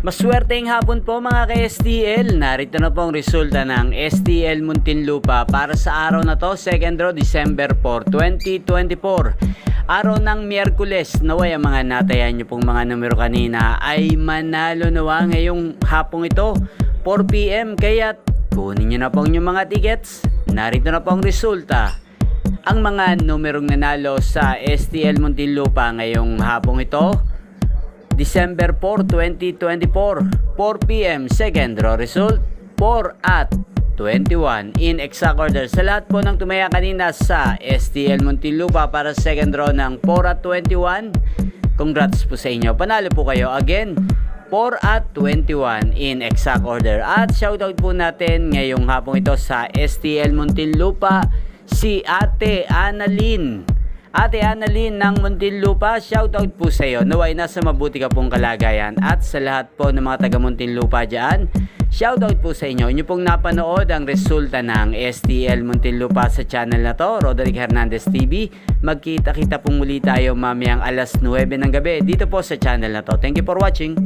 Maswerteng hapon po mga ka-STL. Narito na po ang resulta ng STL Muntinlupa para sa araw na to, 2nd draw, December 4, 2024. Araw ng Miyerkules. Naway ang mga natayan nyo pong mga numero kanina ay manalo nawa ngayong hapong ito, 4 PM. Kaya kunin nyo na po yung mga tickets. Narito na po ang resulta. Ang mga numerong nanalo sa STL Muntinlupa ngayong hapong ito, December 4, 2024, 4 PM, second draw result, 4 at 21 in exact order. Sa lahat po ng tumaya kanina sa STL Muntinlupa para sa second draw ng 4 at 21, congrats po sa inyo. Panalo po kayo again, 4 at 21 in exact order. At shoutout po natin ngayong hapong ito sa STL Muntinlupa, si Ate Annalyn. Ate Annalyn ng Muntinlupa, shoutout po sa iyo. Naway nasa mabuti ka pong kalagayan. At sa lahat po ng mga taga Muntinlupa dyan, shoutout po sa inyo. Inyo pong napanood ang resulta ng STL Muntinlupa sa channel na to, Roderick Hernandez TV. Magkita-kita pong muli tayo mamayang alas 9 ng gabi dito po sa channel na to. Thank you for watching.